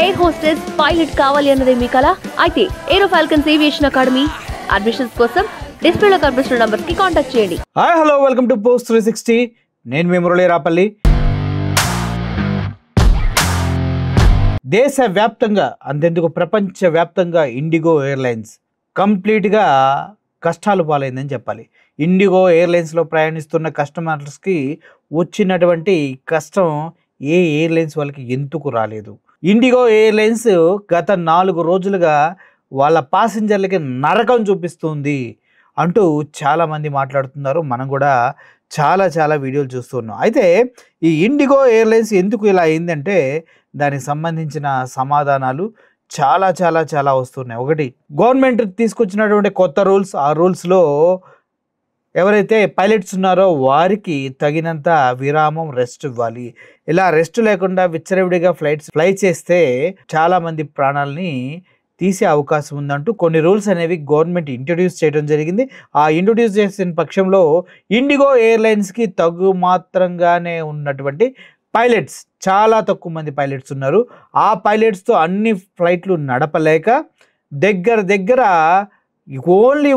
Air hostess pilot కావాలి అన్నదే మీ కల అయితే ఏరో ఫాల్కన్స్ ఏవియేషన్ అకాడమీ అడ్మిషన్స్ కోసం డిస్ప్లేలో కనిపిస్తున్న నంబర్ కి కాంటాక్ట్ చేయండి. Hi hello welcome to post 360. నేను మీ మురళీ రాపల్లి. దేశవ్యాప్తంగా అంతెందుకు ప్రపంచవ్యాప్తంగా ఇండిగో ఎయిర్లైన్స్ కంప్లీట్గా కష్టాలు పాలైందని చెప్పాలి. ఇండిగో ఎయిర్లైన్స్లో ప్రయాణిస్తున్న కస్టమర్స్కి వచ్చినటువంటి కష్టం ఏ ఎయిర్లైన్స్ వాళ్ళకి ఎందుకు రాలేదు? ఇండిగో ఎయిర్లైన్స్ గత 4 రోజులుగా వాళ్ళ ప్యాసింజర్లకి నరకం చూపిస్తుంది అంటూ చాలామంది మాట్లాడుతున్నారు. మనం కూడా చాలా వీడియోలు చూస్తున్నాం. అయితే ఈ ఇండిగో ఎయిర్లైన్స్ ఎందుకు ఇలా అయిందంటే దానికి సంబంధించిన సమాధానాలు చాలా వస్తున్నాయి. ఒకటి, గవర్నమెంట్ తీసుకొచ్చినటువంటి కొత్త రూల్స్. ఆ రూల్స్లో ఎవరైతే పైలట్స్ ఉన్నారో వారికి తగినంత విరామం, రెస్ట్ ఇవ్వాలి. ఇలా రెస్ట్ లేకుండా విచ్చలవిడిగా ఫ్లై చేస్తే చాలామంది ప్రాణాలని తీసే అవకాశం ఉందంటూ కొన్ని రూల్స్ అనేవి గవర్నమెంట్ ఇంట్రడ్యూస్ చేయడం జరిగింది. ఆ ఇంట్రడ్యూస్ చేసిన పక్షంలో ఇండిగో ఎయిర్లైన్స్కి తగు మాత్రంగానే ఉన్నటువంటి పైలట్స్, చాలా తక్కువ మంది పైలట్స్ ఉన్నారు. ఆ పైలట్స్తో అన్ని ఫ్లైట్లు నడపలేక దగ్గర ఓన్లీ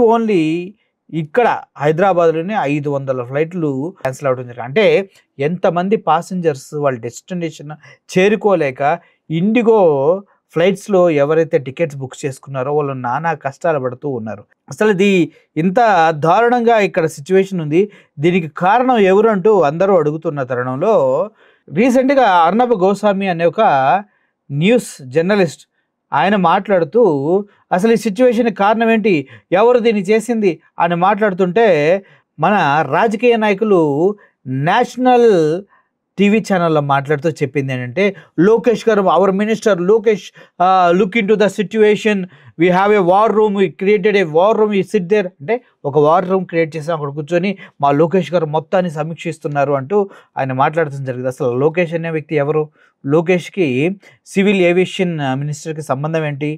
ఇక్కడ హైదరాబాద్లోనే 500 ఫ్లైట్లు క్యాన్సిల్ అవడం జరిగింది. అంటే ఎంతమంది ప్యాసింజర్స్ వాళ్ళ డెస్టినేషన్ చేరుకోలేక ఇండిగో ఫ్లైట్స్లో ఎవరైతే టికెట్స్ బుక్ చేసుకున్నారో వాళ్ళు నానా కష్టాలు పడుతూ ఉన్నారు. అసలు ఇది ఇంత దారుణంగా ఇక్కడ సిచ్యువేషన్ ఉంది. దీనికి కారణం ఎవరు అంటూ అందరూ అడుగుతున్న తరుణంలో రీసెంట్గా అర్నబ్ గోస్వామి అనే ఒక న్యూస్ జర్నలిస్ట్ ఆయన మాట్లాడుతూ అసలు ఈ సిచ్యువేషన్ కారణం ఏంటి, ఎవరు దీన్ని చేసింది అని మాట్లాడుతుంటే మన రాజకీయ నాయకులు నేషనల్ టీవీ ఛానల్లో మాట్లాడుతూ చెప్పింది ఏంటంటే, Lokesh garu, our minister Lokesh look in to the situation, we have a war room, we created a war room, you sit there. అంటే ఒక వార్ రూమ్ క్రియేట్ చేసి అక్కడ కూర్చొని మా లోకేష్ గారు మొత్తాన్ని సమీక్షిస్తున్నారు అంటూ ఆయన మాట్లాడటం జరిగింది. అసలు లోకేష్ అనే వ్యక్తి ఎవరు? లోకేష్కి సివిల్ ఏవియేషన్ మినిస్టర్కి సంబంధం ఏంటి?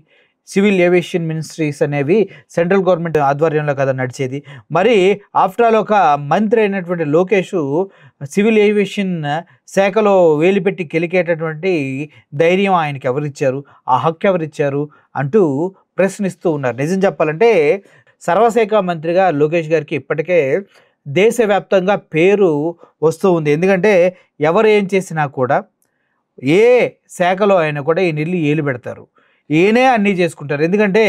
సివిల్ ఏవియేషన్ మినిస్ట్రీస్ అనేవి సెంట్రల్ గవర్నమెంట్ ఆధ్వర్యంలో కదా నడిచేది. మరి ఆఫ్టర్ ఆల్ ఒక మంత్రి అయినటువంటి లోకేష్ సివిల్ ఏవియేషన్ శాఖలో వేలిపెట్టి కెలికేటటువంటి ధైర్యం ఆయనకి ఎవరిచ్చారు, ఆ హక్కు ఎవరిచ్చారు అంటూ ప్రశ్నిస్తూ ఉన్నారు. నిజం చెప్పాలంటే సర్వశాఖ మంత్రిగా లోకేష్ గారికి ఇప్పటికే దేశవ్యాప్తంగా పేరు వస్తూ ఉంది. ఎందుకంటే ఎవరు ఏం చేసినా కూడా ఏ శాఖలో అయినా కూడా ఈ నీళ్ళు ఏలు పెడతారు, ఈయనే అన్నీ చేసుకుంటారు. ఎందుకంటే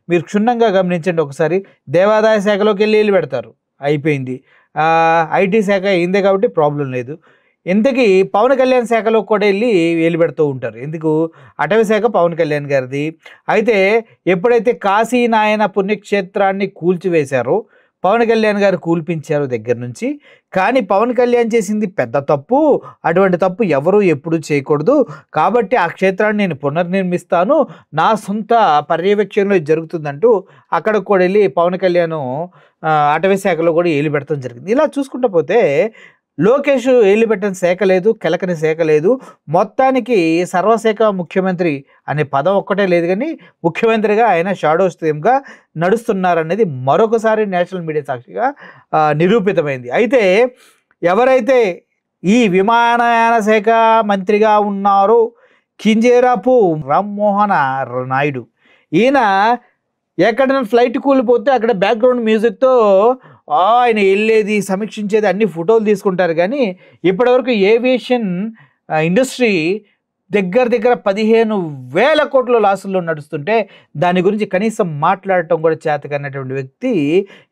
మీరు క్షుణ్ణంగా గమనించండి ఒకసారి, దేవాదాయ శాఖలోకి వెళ్ళి ఏలు పెడతారు, అయిపోయింది. ఐటీ శాఖ అయిందే కాబట్టి ప్రాబ్లం లేదు. ఇంతకీ పవన్ కళ్యాణ్ శాఖలో కూడా వెళ్ళి ఏలు పెడుతూ ఉంటారు. ఎందుకు? అటవీ శాఖ పవన్ కళ్యాణ్ గారిది. అయితే ఎప్పుడైతే కాశీనాయన పుణ్యక్షేత్రాన్ని కూల్చివేశారో పవన్ కళ్యాణ్ గారు కూల్పించారు దగ్గర నుంచి. కానీ పవన్ కళ్యాణ్ చేసింది పెద్ద తప్పు, అటువంటి తప్పు ఎవరు ఎప్పుడు చేయకూడదు. కాబట్టి ఆ క్షేత్రాన్ని నేను పునర్నిర్మిస్తాను, నా సొంత పర్యవేక్షణలో ఇది జరుగుతుందంటూ అక్కడికి కూడా వెళ్ళి పవన్ కళ్యాణ్ అటవీ శాఖలో కూడా ఏలు పెడతాం జరిగింది. ఇలా చూసుకుంటూ పోతే లోకేష్ ఏలు పెట్టని శాఖ లేదు, కెలకని శాఖ లేదు. మొత్తానికి సర్వశాఖ ముఖ్యమంత్రి అనే పదం ఒక్కటే లేదు, కానీ ముఖ్యమంత్రిగా ఆయన షాడో స్ట్రీమ్గా నడుస్తున్నారనేది మరొకసారి నేషనల్ మీడియా సాక్షిగా నిరూపితమైంది. అయితే ఎవరైతే ఈ విమానయాన శాఖ మంత్రిగా ఉన్నారో కింజరాపు రామ్మోహన్ నాయుడు, ఈయన ఎక్కడైనా ఫ్లైట్ కూలిపోతే అక్కడ బ్యాక్గ్రౌండ్ మ్యూజిక్తో ఆయన వెళ్ళేది, సమీక్షించేది, అన్ని ఫోటోలు తీసుకుంటారు. కానీ ఇప్పటివరకు ఏవియేషన్ ఇండస్ట్రీ దగ్గర 15,000 కోట్ల లాసుల్లో నడుస్తుంటే దాని గురించి కనీసం మాట్లాడటం కూడా చేతకన్నటువంటి వ్యక్తి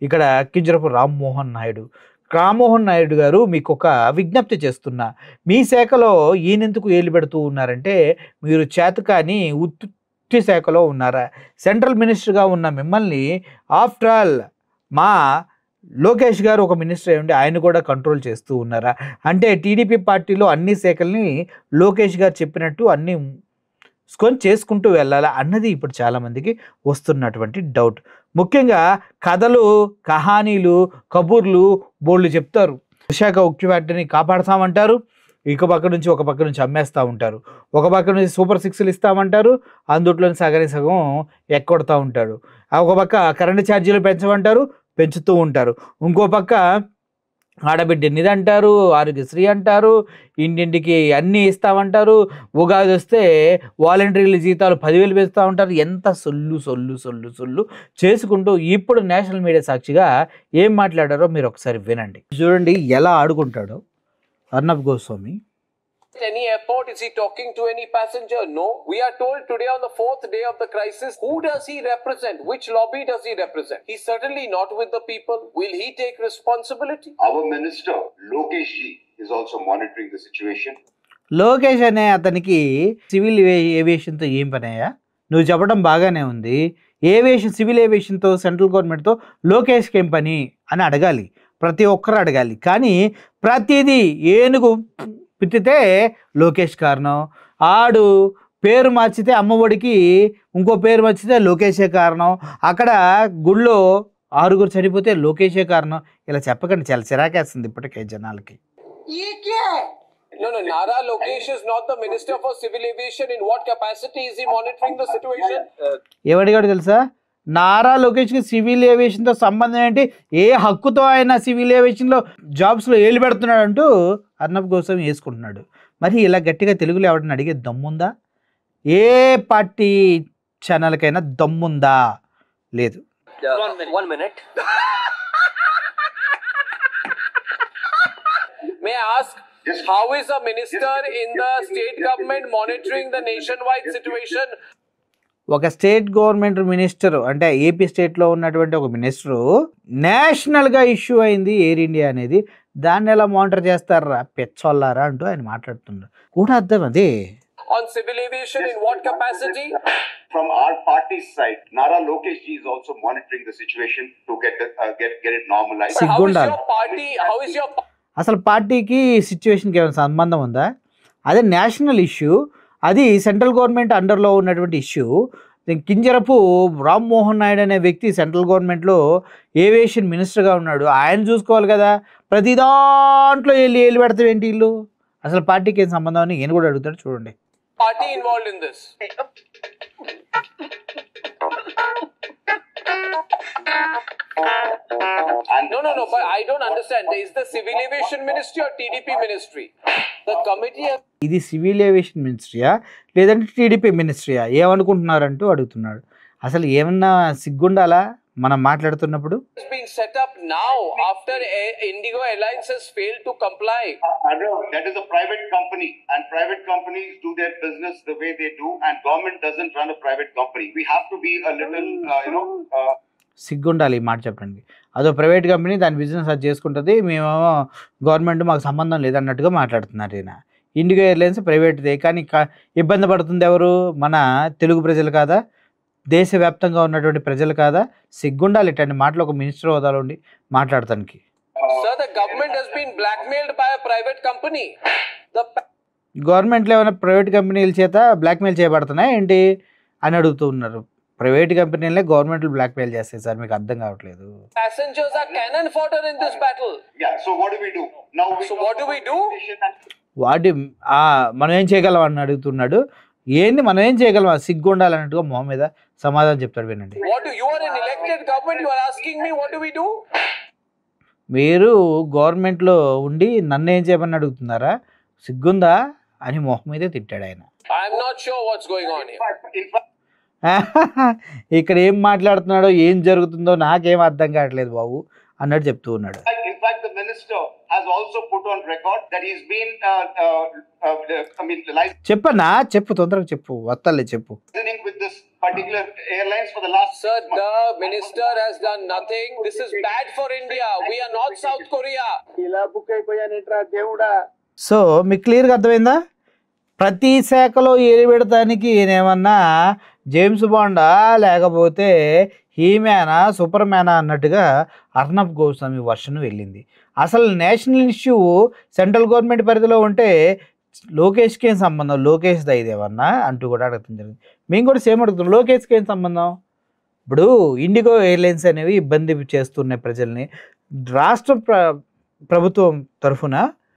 ఇక్కడ కింజరపు రామ్మోహన్ నాయుడు. రామ్మోహన్ నాయుడు గారు, మీకు ఒక విజ్ఞప్తి చేస్తున్నా, మీ శాఖలో ఈయనెందుకు ఏలు పెడుతూ ఉన్నారంటే మీరు చేతకాని ఉత్తి శాఖలో ఉన్నారా? సెంట్రల్ మినిస్టర్గా ఉన్న మిమ్మల్ని ఆఫ్టర్ ఆల్ మా లోకేష్ గారు ఒక మినిస్టర్ అయ్యండి, ఆయన కూడా కంట్రోల్ చేస్తూ ఉన్నారా? అంటే టీడీపీ పార్టీలో అన్ని శాఖల్ని లోకేష్ గారు చెప్పినట్టు అన్ని చేసుకుంటూ వెళ్ళాలా అన్నది ఇప్పుడు చాలామందికి వస్తున్నటువంటి డౌట్. ముఖ్యంగా కథలు, కహానీలు, కబుర్లు బోళ్ళు చెప్తారు. విశాఖ ఉక్కు ఫ్యాక్టరీని కాపాడుతామంటారు, ఒక పక్క నుంచి అమ్మేస్తూ ఉంటారు. ఒక పక్క నుంచి సూపర్ 6లు ఇస్తామంటారు, అందుట్లోని సగం ఎక్కొడతా ఉంటాడు. ఒక పక్క కరెంటు ఛార్జీలు పెంచమంటారు, పెంచుతూ ఉంటారు. ఇంకో పక్క ఆడబిడ్డని ఇది అంటారు, ఆరోగ్యశ్రీ అంటారు, ఇంటింటికి అన్నీ ఇస్తామంటారు, ఉగాది వస్తే వాలంటీర్ల జీతాలు 10,000 పెంచుతూ ఉంటారు. ఎంత సొల్లు సొల్లు సొల్లు సొల్లు చేసుకుంటూ ఇప్పుడు నేషనల్ మీడియా సాక్షిగా ఏం మాట్లాడారో మీరు ఒకసారి వినండి. చూడండి ఎలా ఆడుకుంటాడో Arnab Goswami. Any airport, is he talking to any passenger? No. We are told today on the 4th day of the crisis, who does he represent? Which lobby does he represent? He's certainly not with the people. Will he take responsibility? Our minister, Lokesh Ji, is also monitoring the situation. Lokesh అనే అతనికి civil ఏవియేషన్తో ఏం పనయ్యా? నువ్వు చెప్పడం బాగానే ఉంది. Civil ఏవియేషన్తో central గవర్నమెంట్తో లోకేష్కి ఏం పని అని అడగాలి, ప్రతి ఒక్కరు అడగాలి. కానీ ప్రతిదీ ఏనుగు పిత్తితే లోకేష్ కారణం, ఆడు పేరు మార్చితే అమ్మఒడికి ఇంకో పేరు మార్చితే లోకేషే కారణం, అక్కడ గుళ్ళో 6 చనిపోతే లోకేషే కారణం. ఇలా చెప్పకండి, చాలా చిరాకేస్తుంది ఇప్పటికే జనాలకి. No, Nara Lokesh is not the Minister for Civil Aviation. In what capacity is he monitoring the situation? ఏమడిగాడు తెలుసా? నారా లోకేష్కి సివిల్ ఏవియేషన్తో సంబంధం ఏంటి, ఏ హక్కుతో ఆయన సివిల్ ఏవియేషన్లో జాబ్స్లో ఏలు పెడుతున్నాడు అంటూ అర్నబ్ గోస్వామి వేసుకుంటున్నాడు. మరి ఇలా గట్టిగా తెలుగులో ఎవడని అడిగే దమ్ముందా? ఏ పార్టీ ఛానల్కైనా దమ్ముందా? లేదు. One minute. May I ask, how is a minister in the state government monitoring the nationwide situation? ఒక స్టేట్ గవర్నమెంట్ మినిస్టర్ అంటే ఏపీ స్టేట్లో ఉన్నటువంటి ఒక మినిస్టరు నేషనల్గా ఇష్యూ అయింది ఎయిర్ ఇండియా అనేది, దాన్ని ఎలా మానిటర్ చేస్తారా పెచ్చోళ్ళారా అంటూ ఆయన మాట్లాడుతున్నారు. కూడా అర్థం అదే. On civil aviation, in what capacity? From our party's side, Nara Lokesh Ji is also monitoring the situation to get it normalized. But how is సిగ్గుండాలి. your party? How is your అసలు పార్టీకి సిచ్యువేషన్కి ఏమైనా సంబంధం ఉందా? అదే నేషనల్ ఇష్యూ, అది central government అండర్లో ఉన్నటువంటి ఇష్యూ. కింజరపు రామ్మోహన్ నాయుడు అనే వ్యక్తి సెంట్రల్ గవర్నమెంట్లో ఏవియేషన్ మినిస్టర్గా ఉన్నాడు, ఆయన చూసుకోవాలి కదా. ప్రతి దాంట్లో ఏలు పెడతాం ఏంటి వీళ్ళు? అసలు పార్టీకి ఏం సంబంధం అని ఈయన కూడా అడుగుతాడు. చూడండి. party involved in this? No, but I don't understand. Is the civil aviation ministry or TDP ministry? The committee has ఇది సివిల్ ఏవియేషన్ మినిస్ట్రీయా లేదంటే టీడీపీ మినిస్ట్రీయా ఏమనుకుంటున్నారంటూ అడుగుతున్నాడు. అసలు ఏమన్నా సిగ్గుండాలా మనం మాట్లాడుతున్నప్పుడు? been set up now after Indigo Airlines has failed to comply. That is a private company, and private companies do their business the way they do, and government doesn't run a private company. We have to be a little, సిగ్గుండాలి ఈ మాట చెప్పండి. అదో private company, దాని business అది చేసుకుంటుంది, మేమేమో government మాకు సంబంధం లేదన్నట్టుగా మాట్లాడుతున్నారు ఈయన. ఇండిగో ఎయిర్లైన్స్ ప్రైవేట్దే, కానీ ఇబ్బంది పడుతుంది ఎవరు? మన తెలుగు ప్రజలు కాదా, దేశవ్యాప్తంగా ఉన్నటువంటి ప్రజలు కాదా? సిగ్గుండాలి ఇట్లాంటి మాటలు ఒక మినిస్టర్ హోదాలో ఉండి మాట్లాడటానికి. Sir, the government has been blackmailed by a private company. గవర్నమెంట్లో ఏమైనా ప్రైవేట్ కంపెనీల చేత బ్లాక్మెయిల్ చేయబడుతున్నాయి ఏంటి అని అడుగుతూ ఉన్నారు. ప్రైవేట్ కంపెనీలే గవర్నమెంట్లు బ్లాక్మెయిల్ చేస్తాయి సార్, మీకు అర్థం కావట్లేదు. Passengers are cannon fodder in this battle. Yeah, so what do we do? Now what do we do? మనం ఏం చేయగలం అని అడుగుతున్నాడు. ఏంది మనం ఏం చేయగలం? సిగ్గు ఉండాలన్నట్టుగా మొహం మీద సమాధానం చెప్తాడు. వినండి. You are an elected government, you are asking me what do we do? మీరు గవర్నమెంట్లో ఉండి నన్ను ఏం చేయమని అడుగుతున్నారా? సిగ్గుందా అని మొహం మీదే తిట్టాడు ఆయన. I am not sure what's going on here. ఇక్కడ ఏం మాట్లాడుతున్నాడో ఏం జరుగుతుందో నాకేం అర్థం కావట్లేదు బాబు అన్నట్టు చెప్తూ ఉన్నాడు. In fact, the minister has also put on record that he's been చెప్పన్నా, చెప్పు, తొందరగా చెప్పు, వస్తలే చెప్పు. with this particular airlines for the last Sir, the minister has done nothing. This is bad for India. We are not South Korea. So మీకు క్లియర్గా అర్థమైందా? ప్రతి శాఖలో ఏలి పెడతానికి ఏమన్నా జేమ్స్ బాండా లేకపోతే హీమ్యానా సూపర్ మ్యానా అన్నట్టుగా అర్నబ్ గోస్వామి వర్షన్ వెళ్ళింది. అసలు నేషనల్ ఇష్యూ సెంట్రల్ గవర్నమెంట్ పరిధిలో ఉంటే లోకేష్కి ఏం సంబంధం, లోకేష్ దైదేవన్నా అంటూ కూడా అడగడం జరిగింది. మేము కూడా సేమ్ అడుగుతున్నాం, లోకేష్కి ఏం సంబంధం? ఇప్పుడు ఇండిగో ఎయిర్లైన్స్ అనేవి ఇబ్బంది చేస్తున్నాయి ప్రజల్ని. రాష్ట్ర ప్రభుత్వం తరఫున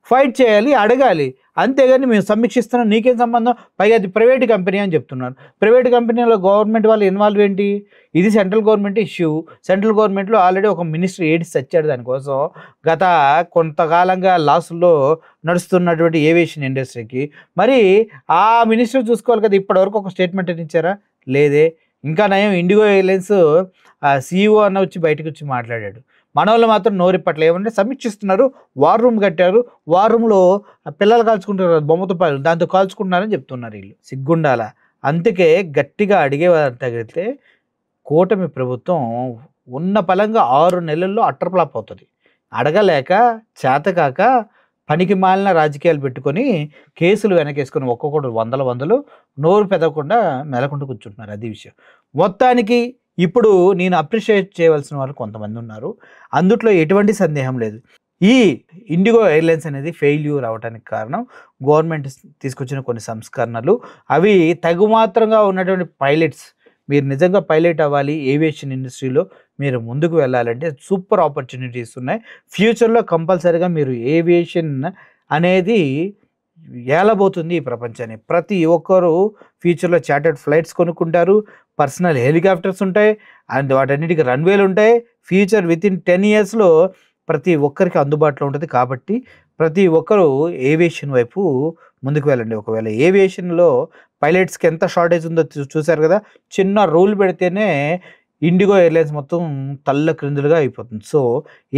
ఫైట్ చేయాలి, అడగాలి. అంతేగాని మేము సమీక్షిస్తున్నాం, నీకేం సంబంధం, పైగా అది ప్రైవేట్ కంపెనీ అని చెప్తున్నారు. ప్రైవేట్ కంపెనీలో గవర్నమెంట్ వాళ్ళు ఇన్వాల్వ్ ఏంటి? ఇది సెంట్రల్ గవర్నమెంట్ ఇష్యూ. సెంట్రల్ గవర్నమెంట్లో ఆల్రెడీ ఒక మినిస్టర్ ఏడిసి చచ్చాడు దానికోసం. గత కొంతకాలంగా లాసుల్లో నడుస్తున్నటువంటి ఏవియేషన్ ఇండస్ట్రీకి మరి ఆ మినిస్టర్ చూసుకోవాలి కదా. ఇప్పటివరకు ఒక స్టేట్మెంట్ ఇచ్చారా? లేదే. ఇంకా నయం ఇండిగో ఎయిర్లైన్స్ CEO అన్న వచ్చి బయటకు వచ్చి మాట్లాడాడు. మన వాళ్ళు మాత్రం నోరిప్పట్లు ఏమంటే సమీక్షిస్తున్నారు, వార్ రూమ్ కట్టారు, వార్ రూమ్లో పిల్లలు కాల్చుకుంటారు బొమ్మతో పాలు, దాంతో కాల్చుకుంటున్నారని చెప్తున్నారు వీళ్ళు. సిగ్గుండాల. అందుకే గట్టిగా అడిగేవారు తగిలితే కూటమి ప్రభుత్వం ఉన్న పలంగా 6 నెలల్లో అట్టర్ప్లాప్ అవుతుంది. అడగలేక చేతకాక పనికి మాలిన రాజకీయాలు పెట్టుకొని కేసులు వెనకేసుకొని ఒక్కొక్కటి వందలు నోరు పెదవకుండా మెలకుండా కూర్చుంటున్నారు. అది విషయం. మొత్తానికి ఇప్పుడు నేను అప్రిషియేట్ చేయవలసిన వాళ్ళు కొంతమంది ఉన్నారు, అందుట్లో ఎటువంటి సందేహం లేదు. ఈ ఇండిగో ఎయిర్లైన్స్ అనేది ఫెయిల్యూర్ అవడానికి కారణం గవర్నమెంట్ తీసుకొచ్చిన కొన్ని సంస్కరణలు. అవి తగుమాత్రంగా ఉన్నటువంటి పైలట్స్, మీరు నిజంగా పైలట్ అవ్వాలి, ఏవియేషన్ ఇండస్ట్రీలో మీరు ముందుకు వెళ్ళాలంటే సూపర్ ఆపర్చునిటీస్ ఉన్నాయి. ఫ్యూచర్లో కంపల్సరీగా మీరు ఏవియేషన్ అనేది ఏలబోతుంది ఈ ప్రపంచాన్ని. ప్రతి ఒక్కరు ఫ్యూచర్లో చార్టర్డ్ ఫ్లైట్స్ కొనుక్కుంటారు, పర్సనల్ హెలికాప్టర్స్ ఉంటాయి, అండ్ వాటన్నిటికీ రన్వేలు ఉంటాయి. ఫ్యూచర్ వితిన్ 10 yearsలో ప్రతి ఒక్కరికి అందుబాటులో ఉంటుంది. కాబట్టి ప్రతి ఒక్కరు ఏవియేషన్ వైపు ముందుకు వెళ్ళండి. ఒకవేళ ఏవియేషన్లో పైలట్స్కి ఎంత షార్టేజ్ ఉందో చూశారు కదా. చిన్న రూల్ పెడితేనే ఇండిగో ఎయిర్లైన్స్ మొత్తం తల్ల క్రిందులుగా అయిపోతుంది. సో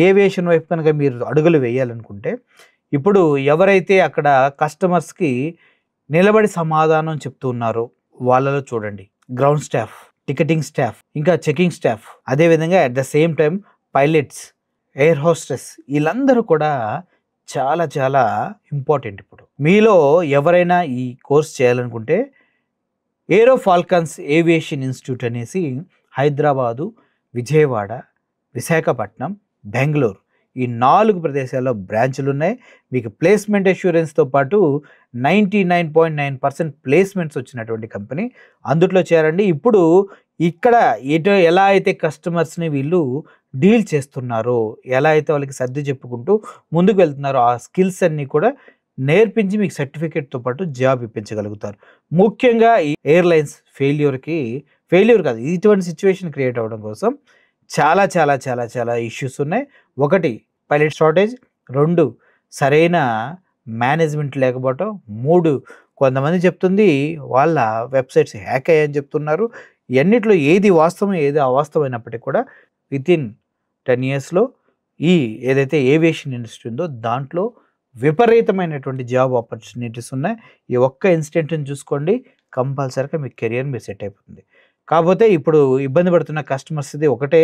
ఏవియేషన్ వైపు కనుక మీరు అడుగులు వేయాలనుకుంటే ఇప్పుడు ఎవరైతే అక్కడ కస్టమర్స్కి నిలబడి సమాధానం చెప్తున్నారో వాళ్ళలో చూడండి, గ్రౌండ్ స్టాఫ్, టికెటింగ్ స్టాఫ్, ఇంకా చెకింగ్ స్టాఫ్, అదేవిధంగా at the same time pilots, air hostess, వీళ్ళందరూ కూడా చాలా చాలా ఇంపార్టెంట్. ఇప్పుడు మీలో ఎవరైనా ఈ కోర్స్ చేయాలనుకుంటే ఏరో ఫాల్కన్స్ ఏవియేషన్ ఇన్స్టిట్యూట్ అనేసి హైదరాబాదు, విజయవాడ, విశాఖపట్నం, బెంగళూరు ఈ 4 ప్రదేశాల్లో బ్రాంచులు ఉన్నాయి. మీకు ప్లేస్మెంట్ అష్యూరెన్స్తో పాటు 99.9% ప్లేస్మెంట్స్ వచ్చినటువంటి కంపెనీ. అందుట్లో చేరండి. ఇప్పుడు ఇక్కడ ఎలా అయితే కస్టమర్స్ని వీళ్ళు డీల్ చేస్తున్నారో, ఎలా అయితే వాళ్ళకి సర్ది చెప్పుకుంటూ ముందుకు వెళ్తున్నారో ఆ స్కిల్స్ అన్నీ కూడా నేర్పించి మీకు సర్టిఫికేట్తో పాటు జాబ్ ఇప్పించగలుగుతారు. ముఖ్యంగా ఈ ఎయిర్లైన్స్ ఫెయిల్యూర్ కాదు, ఇటువంటి సిచ్యువేషన్ క్రియేట్ అవ్వడం కోసం చాలా చాలా చాలా చాలా ఇష్యూస్ ఉన్నాయి. 1 పైలట్ షార్టేజ్, 2 సరైన మేనేజ్మెంట్ లేకపోవటం, 3 కొంతమంది చెప్తుంది వాళ్ళ వెబ్సైట్స్ హ్యాక్ అయ్యాయని చెప్తున్నారు. ఎన్నిట్లో ఏది వాస్తవం ఏది అవాస్తవమైనప్పటికీ కూడా వితిన్ 10 yearsలో ఏదైతే ఏవియేషన్ ఇండస్ట్రీ ఉందో దాంట్లో విపరీతమైనటువంటి జాబ్ ఆపర్చునిటీస్ ఉన్నాయి. ఈ ఒక్క ఇన్సిడెంట్ని చూసుకోండి, కంపల్సరీగా మీ కెరియర్ మీరు సెట్ అయిపోతుంది. కాకపోతే ఇప్పుడు ఇబ్బంది పడుతున్న కస్టమర్స్ది ఒకటే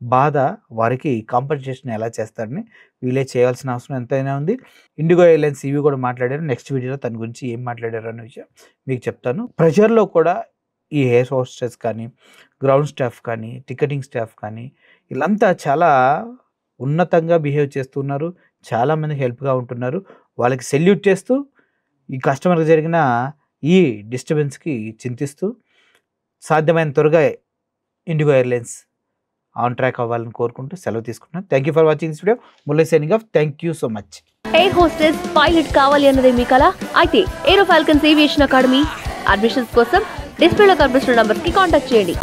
బాధ, వారికి కాంపన్సేషన్ ఎలా చేస్తారని వీళ్ళే చేయాల్సిన అవసరం ఎంతైనా ఉంది. ఇండిగో ఎయిర్లైన్స్ ఇవి కూడా మాట్లాడారు. నెక్స్ట్ వీడియోలో తన గురించి ఏం మాట్లాడారు అనే విషయం మీకు చెప్తాను. ప్రెషర్లో కూడా ఈ ఎయిర్ హోస్టెస్ కానీ, గ్రౌండ్ స్టాఫ్ కానీ, టికెటింగ్ స్టాఫ్ కానీ వీళ్ళంతా చాలా ఉన్నతంగా బిహేవ్ చేస్తున్నారు, చాలామందికి హెల్ప్గా ఉంటున్నారు. వాళ్ళకి సెల్యూట్ చేస్తూ ఈ కస్టమర్కి జరిగిన ఈ డిస్టర్బెన్స్కి చింతిస్తూ సాధ్యమైన త్వరగా ఇండిగో ఎయిర్లైన్స్ ఆన్ ట్రాక్ అవ్వాలని కోరుకుంటూ సెలవు తీసుకుంటున్నాను. Thank you for watching this video. Murali signing off. Thank you so much. Air hostess, pilot కావాలి అన్నదే మీ కల అయితే ఏరో ఫాల్కన్స్ ఏవియేషన్ అకాడమీ అడ్మిషన్స్ కోసం డిస్ప్లేలో కనిపిస్తున్న నంబర్కి కాంటాక్ట్ చేయండి.